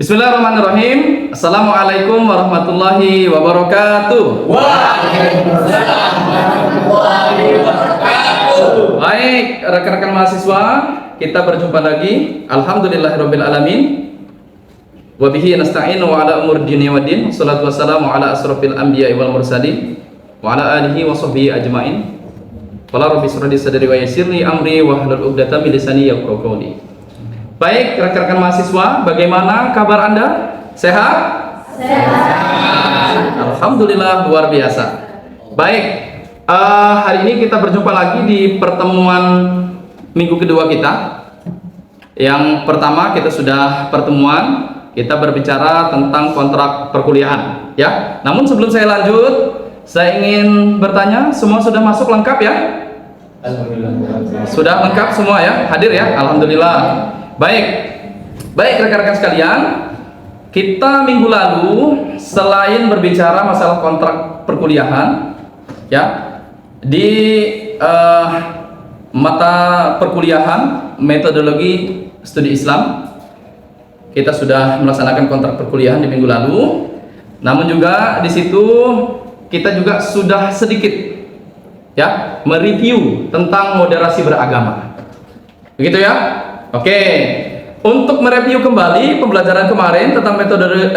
Bismillahirrahmanirrahim. Assalamualaikum warahmatullahi wabarakatuh. Waalaikumsalam warahmatullahi wabarakatuh. Baik, rekan-rekan mahasiswa, kita berjumpa lagi. Alhamdulillahirabbil alamin. Wa bihi nasta'inu wa ala umur dini waddin. Wassalatu wassalamu ala asrofil anbiya'i wal mursalin wa ala alihi wa sahbihi ajmain. Qala rabbi shrah li sadri wa yassir li amri wa hlul 'uqdatam min lisani yafqahu qawli. Baik, rekan-rekan mahasiswa, bagaimana kabar Anda? Sehat? Sehat. Alhamdulillah, luar biasa. Baik, hari ini kita berjumpa lagi di pertemuan minggu kedua kita. Yang pertama kita sudah pertemuan, kita berbicara tentang kontrak perkuliahan, ya. Namun sebelum saya lanjut, saya ingin bertanya, semua sudah masuk lengkap ya? Alhamdulillah. Sudah lengkap semua ya? Hadir ya? Alhamdulillah. Baik rekan-rekan sekalian, kita minggu lalu selain berbicara masalah kontrak perkuliahan, ya, di mata perkuliahan metodologi studi Islam, kita sudah melaksanakan kontrak perkuliahan di minggu lalu. Namun juga di situ kita juga sudah sedikit, ya, mereview tentang moderasi beragama, begitu ya. Oke, untuk mereview kembali pembelajaran kemarin tentang metode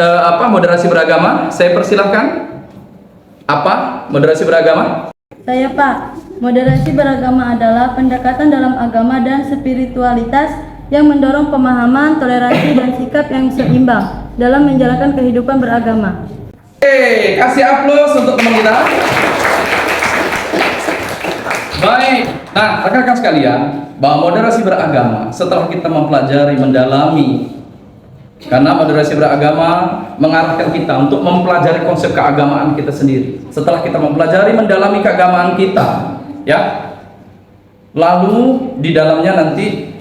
moderasi beragama, saya persilahkan. Apa moderasi beragama? Saya Pak, moderasi beragama adalah pendekatan dalam agama dan spiritualitas yang mendorong pemahaman, toleransi, dan sikap yang seimbang dalam menjalankan kehidupan beragama. Oke, kasih aplaus untuk teman kita. Baik, nah rekan-rekan sekalian, bahwa moderasi beragama setelah kita mempelajari, mendalami, karena moderasi beragama mengarahkan kita untuk mempelajari konsep keagamaan kita sendiri. Setelah kita mempelajari, mendalami keagamaan kita, ya, lalu di dalamnya nanti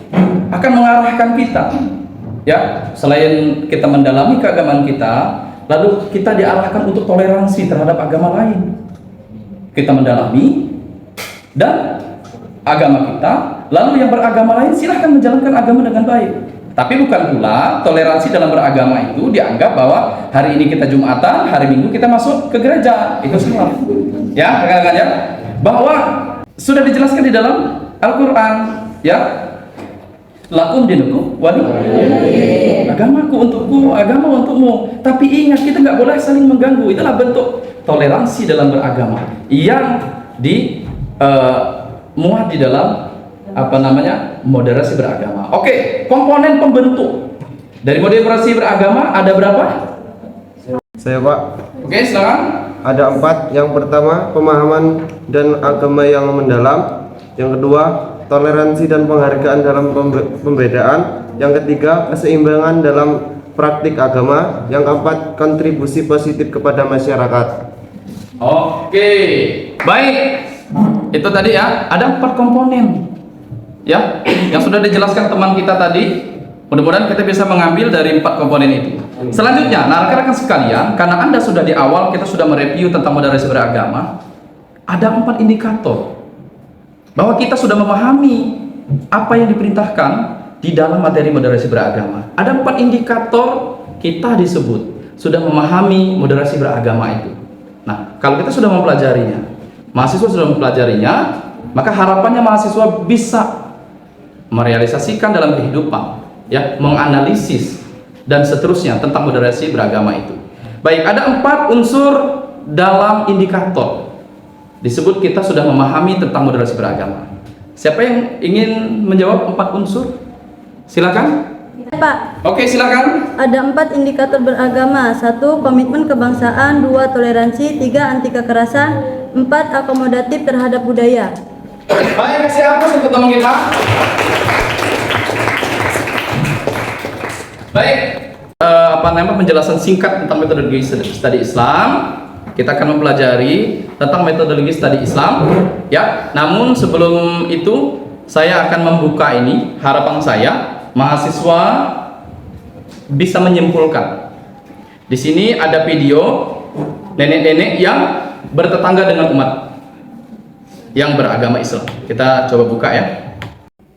akan mengarahkan kita, ya, selain kita mendalami keagamaan kita, lalu kita diarahkan untuk toleransi terhadap agama lain. Kita mendalami dan agama kita, lalu yang beragama lain silahkan menjalankan agama dengan baik. Tapi bukan pula toleransi dalam beragama itu dianggap bahwa hari ini kita Jumatan, hari Minggu kita masuk ke gereja. Itu salah. Ya, rekan-rekan ya. Bahwa sudah dijelaskan di dalam Al-Qur'an, ya. Lakum dinukum wali. Agamaku untukku, agama untukmu. Tapi ingat, kita nggak boleh saling mengganggu. Itulah bentuk toleransi dalam beragama yang muat di dalam moderasi beragama. Oke, komponen pembentuk dari moderasi beragama ada berapa? Saya Pak. Oke, silakan. Ada 4. Yang pertama, pemahaman dan agama yang mendalam. Yang kedua, toleransi dan penghargaan dalam pembedaan. Yang ketiga, keseimbangan dalam praktik agama. Yang keempat, kontribusi positif kepada masyarakat. Oke, baik. Itu tadi ya, ada 4 komponen, ya, yang sudah dijelaskan teman kita tadi. Mudah-mudahan kita bisa mengambil dari 4 komponen itu. Selanjutnya, nah rekan-rekan sekalian, karena Anda sudah di awal kita sudah mereview tentang moderasi beragama, ada 4 indikator bahwa kita sudah memahami apa yang diperintahkan di dalam materi moderasi beragama. Ada 4 indikator kita disebut sudah memahami moderasi beragama itu. Nah, kalau kita sudah mempelajarinya, mahasiswa sudah mempelajarinya, maka harapannya mahasiswa bisa merealisasikan dalam kehidupan, ya, menganalisis dan seterusnya tentang moderasi beragama itu. Baik, ada 4 unsur dalam indikator disebut kita sudah memahami tentang moderasi beragama. Siapa yang ingin menjawab 4 unsur? Silakan. Pak, Oke, silakan. ada 4 indikator beragama. 1. Komitmen kebangsaan. 2. Toleransi. 3. Anti kekerasan. 4. Akomodatif terhadap budaya. Baik, kasih aplaus untuk teman kita. Baik, penjelasan singkat tentang metodologi studi Islam. Kita akan mempelajari tentang metodologi studi Islam, ya. Namun sebelum itu saya akan membuka ini. Harapan saya mahasiswa bisa menyimpulkan. Di sini ada video nenek-nenek yang bertetangga dengan umat yang beragama Islam. Kita coba buka ya.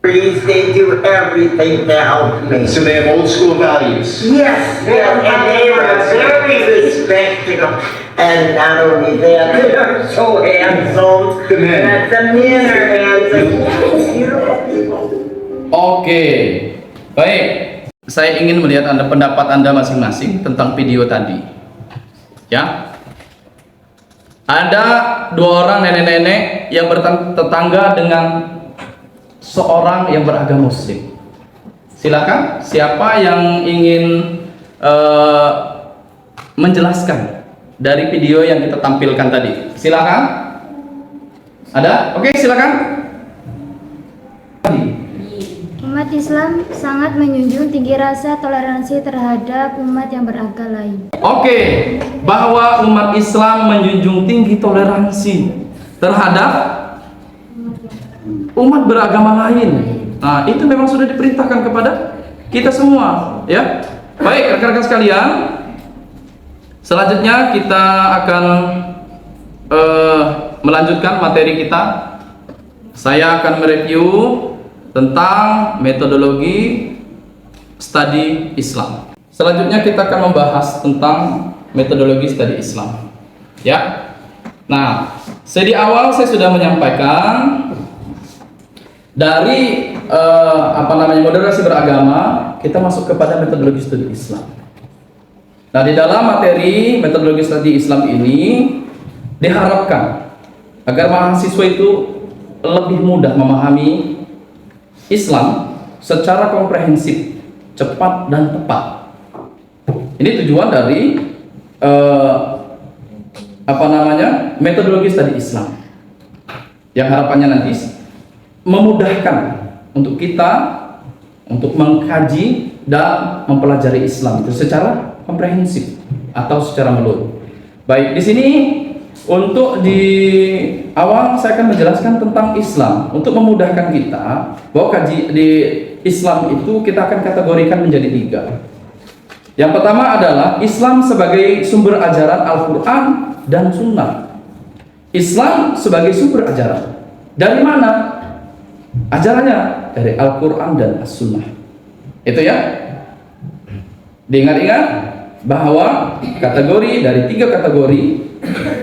They do everything to help me. So they have old school values. Yes, yes, and they are very respectful. And not only that, they are so handsome. The men. That the men are handsome. Beautiful people. Oke, baik. Saya ingin melihat pendapat Anda masing-masing tentang video tadi. Ya, ada dua orang nenek-nenek yang bertetangga dengan seorang yang beragama Muslim. Silakan, siapa yang ingin menjelaskan dari video yang kita tampilkan tadi? Silakan. Ada? Oke, silakan. Umat Islam sangat menjunjung tinggi rasa toleransi terhadap umat yang beragama lain. Oke, bahwa umat Islam menjunjung tinggi toleransi terhadap umat beragama lain. Nah, itu memang sudah diperintahkan kepada kita semua, ya. Baik, rekan-rekan sekalian, selanjutnya kita akan melanjutkan materi kita. Saya akan mereview tentang metodologi studi Islam. Selanjutnya kita akan membahas tentang metodologi studi Islam. Ya. Nah, di awal saya sudah menyampaikan dari moderasi beragama, kita masuk kepada metodologi studi Islam. Nah, di dalam materi metodologi studi Islam ini diharapkan agar mahasiswa itu lebih mudah memahami Islam secara komprehensif, cepat dan tepat. Ini tujuan dari metodologi studi Islam, yang harapannya nanti memudahkan untuk kita untuk mengkaji dan mempelajari Islam itu secara komprehensif atau secara menyeluruh. Baik, di sini untuk di awal saya akan menjelaskan tentang Islam untuk memudahkan kita bahwa kaji di Islam itu kita akan kategorikan menjadi 3. Yang pertama adalah Islam sebagai sumber ajaran Al-Quran dan Sunnah. Islam sebagai sumber ajaran. Dari mana ajarannya? Dari Al-Quran dan As-Sunnah. Itu ya. Diingat-ingat bahwa kategori dari 3 kategori,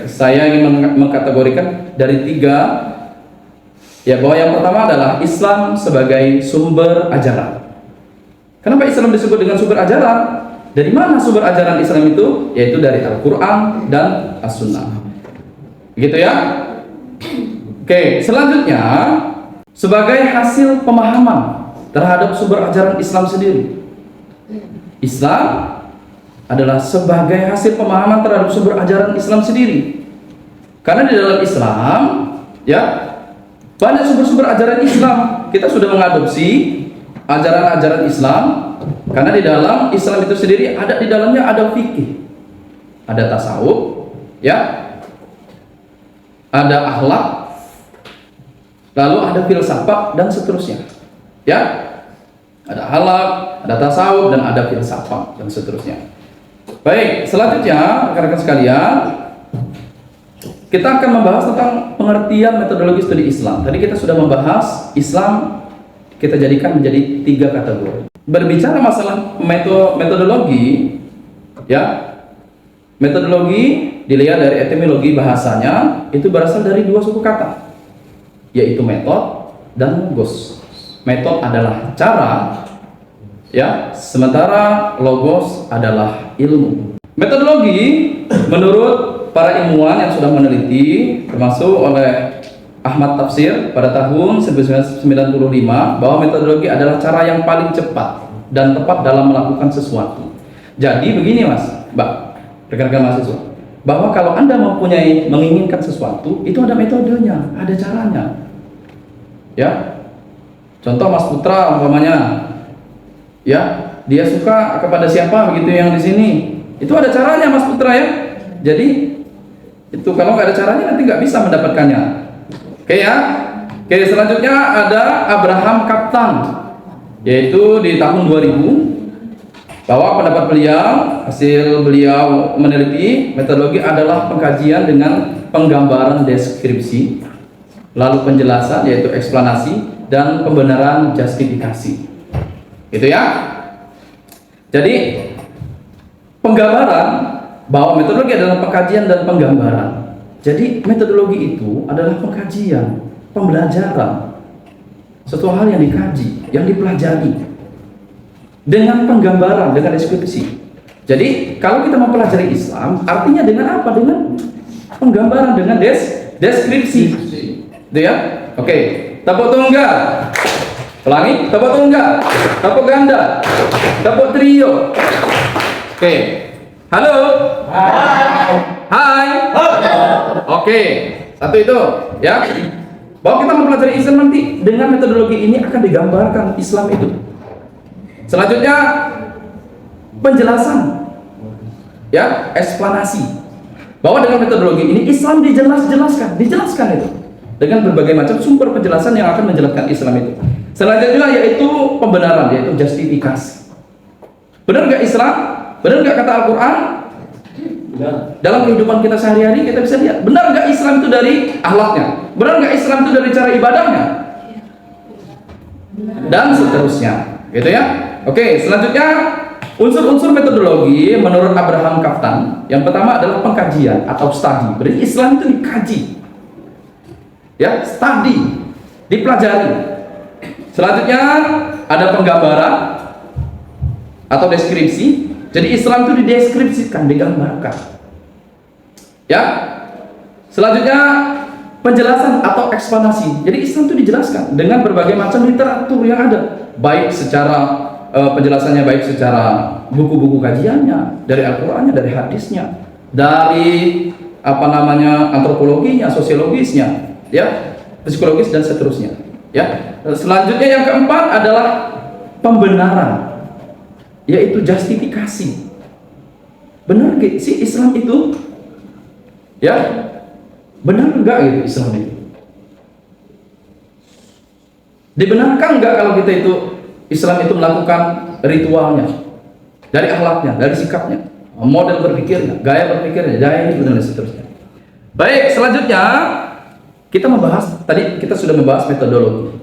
saya ingin mengkategorikan dari 3, ya, bahwa yang pertama adalah Islam sebagai sumber ajaran. Kenapa Islam disebut dengan sumber ajaran? Dari mana sumber ajaran Islam itu? Yaitu dari Al-Quran dan As-Sunnah. Gitu ya. Oke, selanjutnya sebagai hasil pemahaman terhadap sumber ajaran Islam sendiri. Islam adalah sebagai hasil pemahaman terhadap sumber ajaran Islam sendiri. Karena di dalam Islam, ya, banyak sumber-sumber ajaran Islam. Kita sudah mengadopsi ajaran-ajaran Islam karena di dalam Islam itu sendiri ada di dalamnya ada fikih, ada tasawuf, ya, ada akhlak, lalu ada filsafat dan seterusnya, ya, ada akhlak, ada tasawuf dan ada filsafat dan seterusnya. Baik, selanjutnya rekan-rekan sekalian, kita akan membahas tentang pengertian metodologi studi Islam. Tadi kita sudah membahas Islam kita jadikan menjadi 3 kategori. Berbicara masalah metodologi, ya, metodologi dilihat dari etimologi bahasanya itu berasal dari 2 suku kata, yaitu metode dan logos. Metode adalah cara, ya, sementara logos adalah ilmu. Metodologi menurut para ilmuwan yang sudah meneliti, termasuk oleh Ahmad Tafsir pada tahun 1995, bahwa metodologi adalah cara yang paling cepat dan tepat dalam melakukan sesuatu. Jadi begini Mas, Mbak, rekan-rekan mahasiswa, bahwa kalau Anda menginginkan sesuatu, itu ada metodenya, ada caranya. Ya. Contoh Mas Putra umpamanya, ya, dia suka kepada siapa begitu yang di sini, itu ada caranya Mas Putra, ya. Jadi itu kalau nggak ada caranya nanti nggak bisa mendapatkannya. Oke ya. Oke, selanjutnya ada Abraham Kaptan, yaitu di tahun 2000, bahwa pendapat beliau, hasil beliau meneliti metodologi adalah pengkajian dengan penggambaran deskripsi, lalu penjelasan yaitu eksplanasi, dan pembenaran justifikasi. Itu ya. Jadi penggambaran bahwa metodologi adalah pengkajian dan penggambaran. Jadi metodologi itu adalah pengkajian, pembelajaran, suatu hal yang dikaji, yang dipelajari dengan penggambaran, dengan deskripsi. Jadi kalau kita mempelajari Islam, artinya dengan apa? Dengan penggambaran, dengan deskripsi. Itu ya? Oke, tepuk tunggal. Ulangi, tepuk tunggal, tepuk ganda, tepuk trio. Oke. Halo. Hai. Oke, satu itu ya. Bahwa kita mempelajari Islam nanti dengan metodologi ini akan digambarkan Islam itu. Selanjutnya penjelasan, ya, eksplanasi. Bahwa dengan metodologi ini Islam dijelaskan itu dengan berbagai macam sumber penjelasan yang akan menjelaskan Islam itu. Selanjutnya yaitu pembenaran, yaitu justifikasi. Benar nggak Islam? Benar nggak kata Al-Quran? Dalam kehidupan kita sehari-hari kita bisa lihat. Benar nggak Islam itu dari akhlaknya? Benar nggak Islam itu dari cara ibadahnya? Dan seterusnya, gitu ya. Oke, selanjutnya unsur-unsur metodologi menurut Abraham Kaftan. Yang pertama adalah pengkajian atau studi. Berarti Islam itu dikaji, ya, studi, dipelajari. Selanjutnya ada penggambaran atau deskripsi. Jadi Islam itu dideskripsikan, digambarkan. Ya. Selanjutnya penjelasan atau eksplanasi. Jadi Islam itu dijelaskan dengan berbagai macam literatur yang ada, baik secara penjelasannya, baik secara buku-buku kajiannya, dari Al-Qur'annya, dari hadisnya, dari antropologinya, sosiologisnya, ya, psikologis dan seterusnya. Ya. Selanjutnya yang keempat adalah pembenaran, yaitu justifikasi. Benar gak sih Islam itu? Ya, benar enggak gitu Islam itu? Dibenarkan enggak kalau kita itu Islam itu melakukan ritualnya, dari akhlaknya, dari sikapnya, model berpikirnya, gaya berpikirnya, dan seterusnya. Baik, selanjutnya kita membahas, tadi kita sudah membahas metodologi.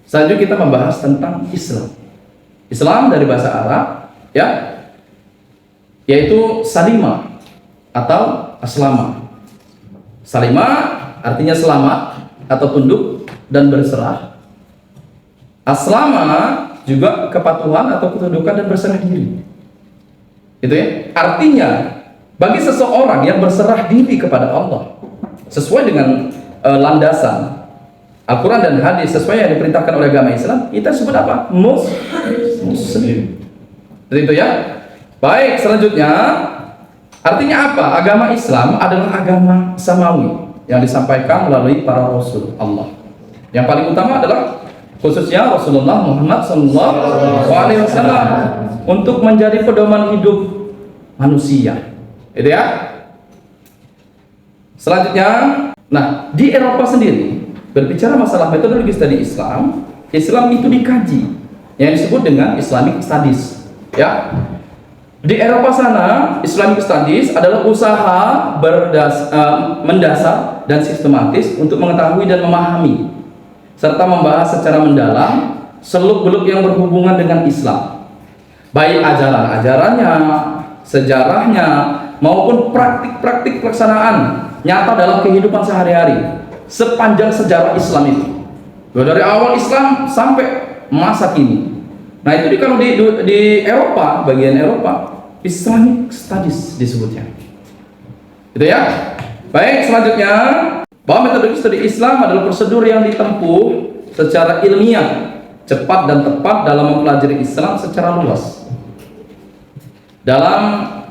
Selanjutnya kita membahas tentang Islam. Islam dari bahasa Arab, ya, yaitu salima atau aslama. Salima artinya selamat atau tunduk dan berserah. Aslama juga kepatuhan atau ketundukan dan berserah diri. Itu ya. Artinya bagi seseorang yang berserah diri kepada Allah sesuai dengan landasan Al-Quran dan hadis sesuai yang diperintahkan oleh agama Islam, kita sebut apa? Muslim. Itu ya. Baik, selanjutnya artinya apa? Agama Islam adalah agama samawi yang disampaikan melalui para rasul Allah. Yang paling utama adalah khususnya Rasulullah Muhammad SAW untuk menjadi pedoman hidup manusia. Itu ya. Selanjutnya, nah, di Eropa sendiri berbicara masalah metodologi studi Islam, Islam itu dikaji yang disebut dengan Islamic Studies, ya. Di Eropa sana, Islamic Studies adalah usaha mendasar dan sistematis untuk mengetahui dan memahami serta membahas secara mendalam seluk-beluk yang berhubungan dengan Islam, baik ajaran-ajarannya, sejarahnya, maupun praktik-praktik pelaksanaan nyata dalam kehidupan sehari-hari sepanjang sejarah Islam itu, dari awal Islam sampai masa kini. Nah, itu kalau di Eropa, bagian Eropa, Islamic Studies disebutnya. Itu ya. Baik, selanjutnya bahwa metode studi Islam adalah prosedur yang ditempuh secara ilmiah, cepat dan tepat dalam mempelajari Islam secara luas dalam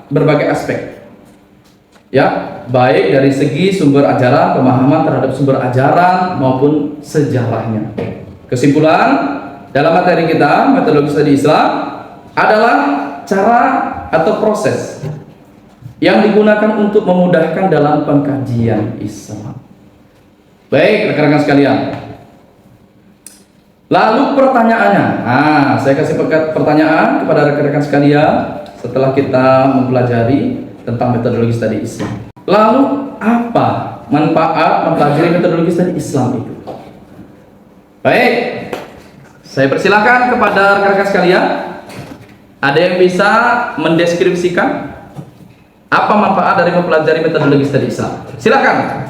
berbagai aspek. Ya, baik dari segi sumber ajaran, pemahaman terhadap sumber ajaran maupun sejarahnya. Kesimpulan dalam materi kita, metodologi studi Islam adalah cara atau proses yang digunakan untuk memudahkan dalam pengkajian Islam. Baik, rekan-rekan sekalian. Lalu pertanyaannya, saya kasih pertanyaan kepada rekan-rekan sekalian setelah kita mempelajari tentang metodologi studi Islam. Lalu apa manfaat mempelajari metodologi studi Islam itu? Baik, Saya persilakan kepada rekan-rekan sekalian, ada yang bisa mendeskripsikan apa manfaat dari mempelajari metodologi studi Islam? Silakan.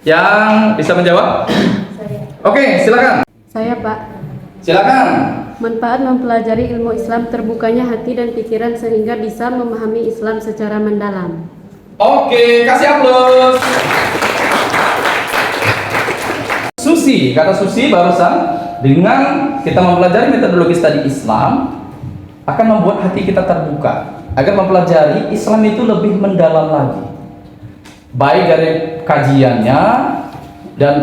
Yang bisa menjawab? Oke, silakan. Saya, Pak. Silakan. Manfaat mempelajari ilmu Islam terbukanya hati dan pikiran sehingga bisa memahami Islam secara mendalam. Oke, kasih aplaus. Susi, kata Susi barusan, dengan kita mempelajari metodologi studi Islam akan membuat hati kita terbuka agar mempelajari Islam itu lebih mendalam lagi, baik dari kajiannya dan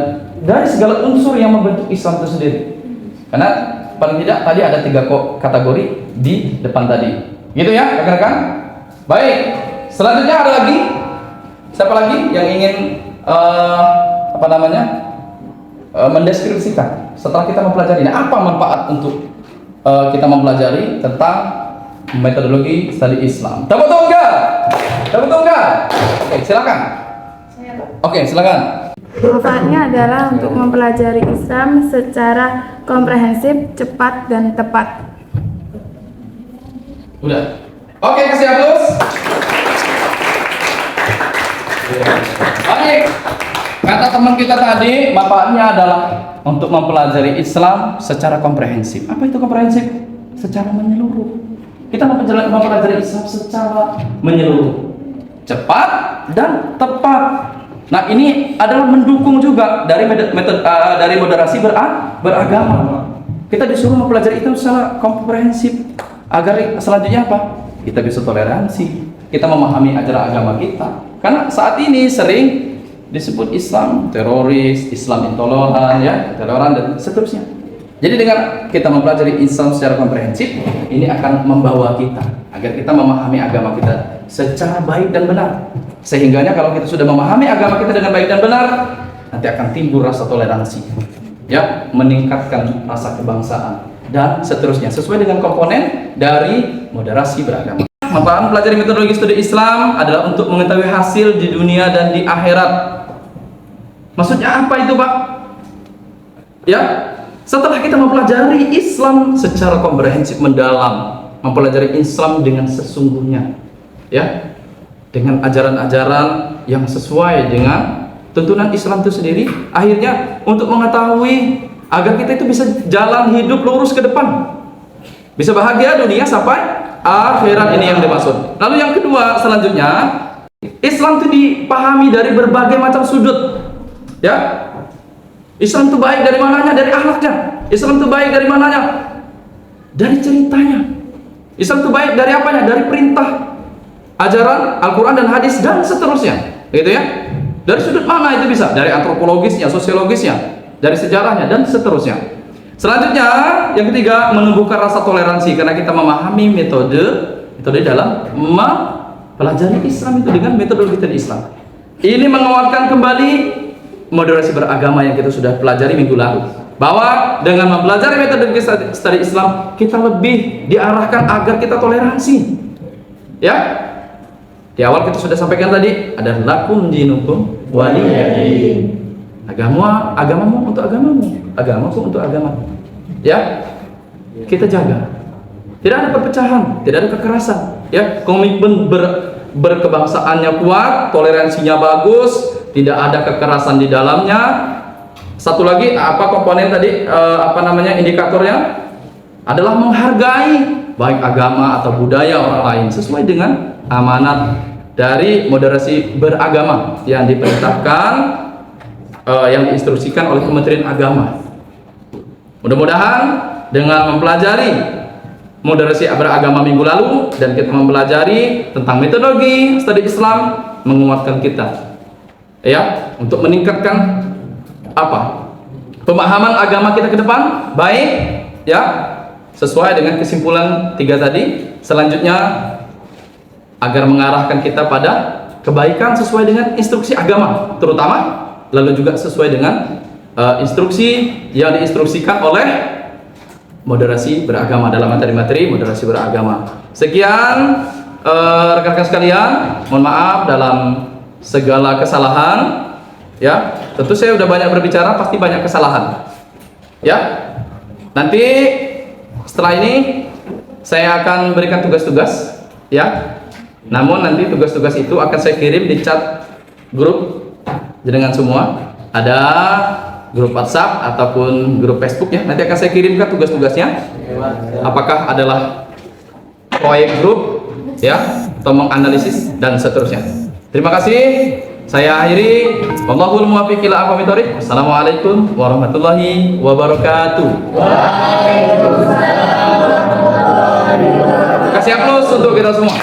dari segala unsur yang membentuk Islam itu sendiri. Karena paling tidak tadi ada 3 kategori di depan tadi, gitu ya rekan-rekan. Baik, selanjutnya ada lagi, siapa lagi yang ingin mendeskripsikan setelah kita mempelajari apa manfaat untuk kita mempelajari tentang metodologi studi Islam? Tepuk tangan. Oke, silakan. Oke, silakan. Manfaatnya adalah untuk mempelajari Islam secara komprehensif, cepat, dan tepat. Udah. Oke, kasih aplaus. Baik. Kata teman kita tadi, manfaatnya adalah untuk mempelajari Islam secara komprehensif. Apa itu komprehensif? Secara menyeluruh. Kita mempelajari Islam secara menyeluruh, cepat dan tepat. Nah, ini adalah mendukung juga dari dari moderasi beragama. Kita disuruh mempelajari itu secara komprehensif agar selanjutnya apa? Kita bisa toleransi, kita memahami ajaran agama kita. Karena saat ini sering disebut Islam teroris, Islam intoleran, ya, intoleran dan seterusnya. Jadi dengan kita mempelajari Islam secara komprehensif, ini akan membawa kita agar kita memahami agama kita secara baik dan benar. Sehingganya kalau kita sudah memahami agama kita dengan baik dan benar, nanti akan timbul rasa toleransi, ya, meningkatkan rasa kebangsaan dan seterusnya sesuai dengan komponen dari moderasi beragama. Manfaat mempelajari metodologi studi Islam adalah untuk mengetahui hasil di dunia dan di akhirat. Maksudnya apa itu, Pak? Ya, setelah kita mempelajari Islam secara komprehensif mendalam, mempelajari Islam dengan sesungguhnya, ya, dengan ajaran-ajaran yang sesuai dengan tuntunan Islam itu sendiri, akhirnya untuk mengetahui agar kita itu bisa jalan hidup lurus ke depan, bisa bahagia dunia sampai akhirat, ini yang dimaksud. Lalu yang kedua, selanjutnya, Islam itu dipahami dari berbagai macam sudut, ya. Islam itu baik dari mananya? Dari akhlaknya. Islam itu baik dari mananya? Dari ceritanya. Islam itu baik dari apanya? Dari perintah, ajaran Al-Quran dan hadis dan seterusnya, gitu ya. Dari sudut mana itu bisa? Dari antropologisnya, sosiologisnya, dari sejarahnya dan seterusnya. Selanjutnya, yang ketiga, menumbuhkan rasa toleransi karena kita memahami metode dalam mempelajari Islam itu dengan metodologi Islam. Ini menguatkan kembali moderasi beragama yang kita sudah pelajari minggu lalu, bahwa dengan mempelajari metode studi Islam kita lebih diarahkan agar kita toleransi, ya. Di awal kita sudah sampaikan tadi ada lakum dinukum waliyadin. Agamamu untuk agamamu, agamaku untuk agamamu, ya. Kita jaga, tidak ada perpecahan, tidak ada kekerasan, ya. Komitmen berkebangsaannya kuat, toleransinya bagus, tidak ada kekerasan di dalamnya. Satu lagi, apa komponen tadi, indikatornya adalah menghargai baik agama atau budaya orang lain sesuai dengan amanat dari moderasi beragama yang diperintahkan, yang diinstruksikan oleh Kementerian Agama. Mudah-mudahan dengan mempelajari moderasi beragama minggu lalu dan kita mempelajari tentang metodologi studi Islam, menguatkan kita, ya, untuk meningkatkan pemahaman agama kita ke depan baik, ya, sesuai dengan kesimpulan 3 tadi. Selanjutnya agar mengarahkan kita pada kebaikan sesuai dengan instruksi agama terutama, lalu juga sesuai dengan instruksi yang diinstruksikan oleh moderasi beragama dalam materi-materi moderasi beragama. Sekian rekan-rekan sekalian, mohon maaf dalam segala kesalahan, ya. Tentu saya sudah banyak berbicara, pasti banyak kesalahan, ya. Nanti Setelah ini saya akan berikan tugas-tugas, ya. Namun nanti tugas-tugas itu akan saya kirim di chat grup dengan semua. Ada grup WhatsApp ataupun grup Facebook ya. Nanti akan saya kirimkan tugas-tugasnya. Apakah adalah proyek grup, ya, atau menganalisis dan seterusnya. Terima kasih. Saya akhiri. Wallahul muwaffiq ila aqwamit thoriq. Assalamualaikum warahmatullahi wabarakatuh. Waalaikumsalam warahmatullahi wabarakatuh. Kasih aplaus untuk kita semua.